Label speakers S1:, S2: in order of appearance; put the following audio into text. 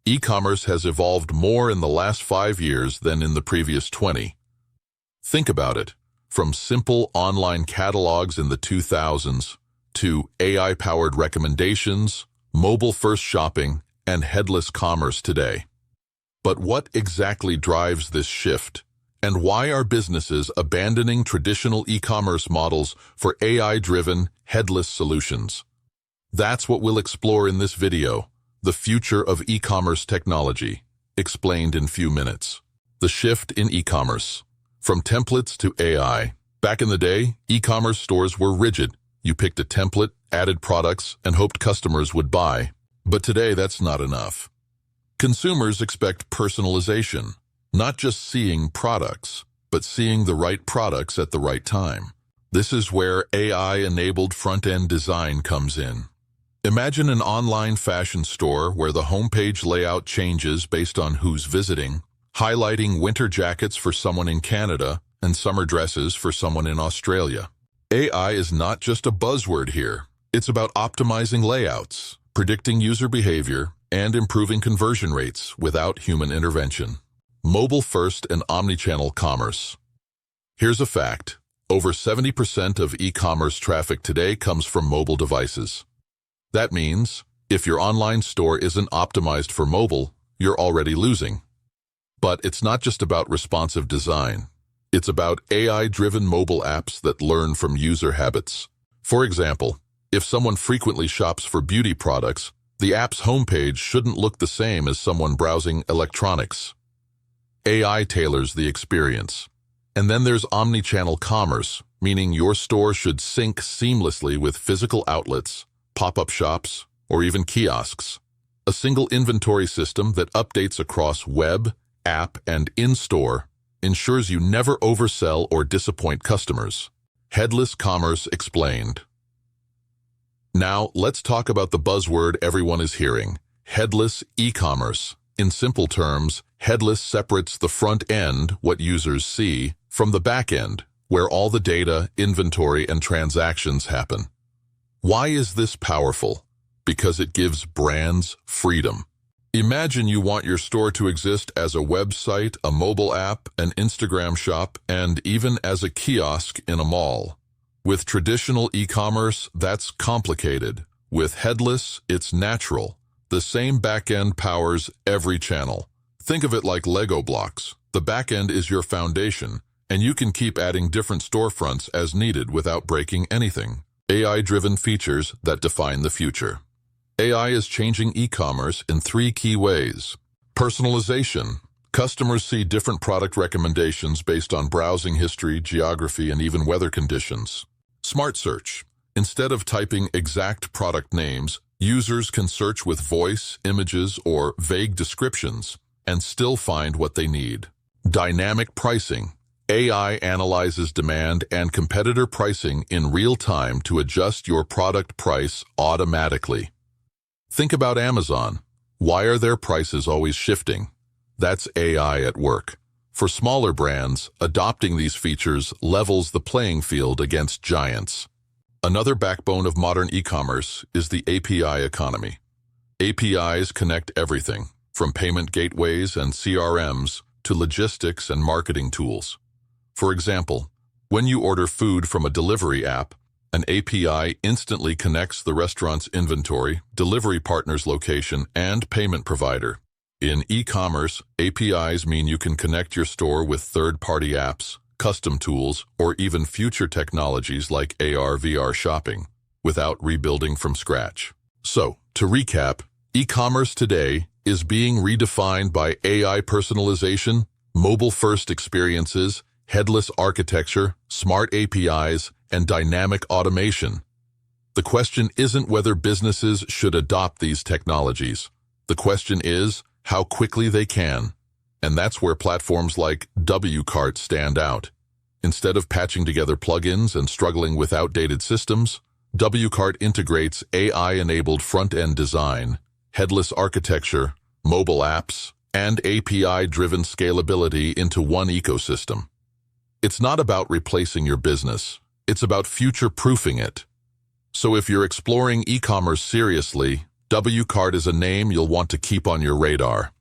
S1: E-commerce has evolved more in the last 5 years than in the previous 20. Think about it. From simple online catalogs in the 2000s to AI-powered recommendations, mobile-first shopping, and headless commerce today. But what exactly drives this shift? And why are businesses abandoning traditional e-commerce models for AI-driven, headless solutions? That's what we'll explore in this video, the future of e-commerce technology, explained in few minutes. The shift in e-commerce. From templates to AI. Back in the day, e-commerce stores were rigid. You picked a template, added products, and hoped customers would buy. But today, that's not enough. Consumers expect personalization, not just seeing products, but seeing the right products at the right time. This is where AI-enabled front-end design comes in. Imagine an online fashion store where the homepage layout changes based on who's visiting, highlighting winter jackets for someone in Canada and summer dresses for someone in Australia. AI is not just a buzzword here. It's about optimizing layouts, predicting user behavior, and improving conversion rates without human intervention. Mobile-first and omnichannel commerce. Here's a fact. Over 70% of e-commerce traffic today comes from mobile devices. That means, if your online store isn't optimized for mobile, you're already losing. But it's not just about responsive design. It's about AI-driven mobile apps that learn from user habits. For example, if someone frequently shops for beauty products, the app's homepage shouldn't look the same as someone browsing electronics. AI tailors the experience. And then there's omnichannel commerce, meaning your store should sync seamlessly with physical outlets, pop-up shops, or even kiosks. A single inventory system that updates across web, app, and in-store ensures you never oversell or disappoint customers. Headless commerce explained. Now, let's talk about the buzzword everyone is hearing, headless e-commerce. In simple terms, headless separates the front end, what users see, from the back end, where all the data, inventory, and transactions happen. Why is this powerful? Because it gives brands freedom. Imagine you want your store to exist as a website, a mobile app, an Instagram shop, and even as a kiosk in a mall. With traditional e-commerce, that's complicated. With headless, it's natural. The same backend powers every channel. Think of it like Lego blocks. The backend is your foundation, and you can keep adding different storefronts as needed without breaking anything. AI-driven features that define the future. AI is changing e-commerce in 3 key ways. Personalization. Customers see different product recommendations based on browsing history, geography, and even weather conditions. Smart search. Instead of typing exact product names, users can search with voice, images, or vague descriptions and still find what they need. Dynamic pricing. AI analyzes demand and competitor pricing in real time to adjust your product price automatically. Think about Amazon. Why are their prices always shifting? That's AI at work. For smaller brands, adopting these features levels the playing field against giants. Another backbone of modern e-commerce is the API economy. APIs connect everything, from payment gateways and CRMs to logistics and marketing tools. For example, when you order food from a delivery app, an API instantly connects the restaurant's inventory, delivery partner's location, and payment provider. In e-commerce, APIs mean you can connect your store with third-party apps, custom tools, or even future technologies like AR/VR shopping, without rebuilding from scratch. So, to recap, e-commerce today is being redefined by AI personalization, mobile-first experiences, headless architecture, smart APIs, and dynamic automation. The question isn't whether businesses should adopt these technologies. The question is how quickly they can. And that's where platforms like wcart stand out. Instead of patching together plugins and struggling with outdated systems, wcart integrates AI-enabled front-end design, headless architecture, mobile apps, and API-driven scalability into one ecosystem. It's not about replacing your business. It's about future-proofing it. So if you're exploring e-commerce seriously, wcart is a name you'll want to keep on your radar.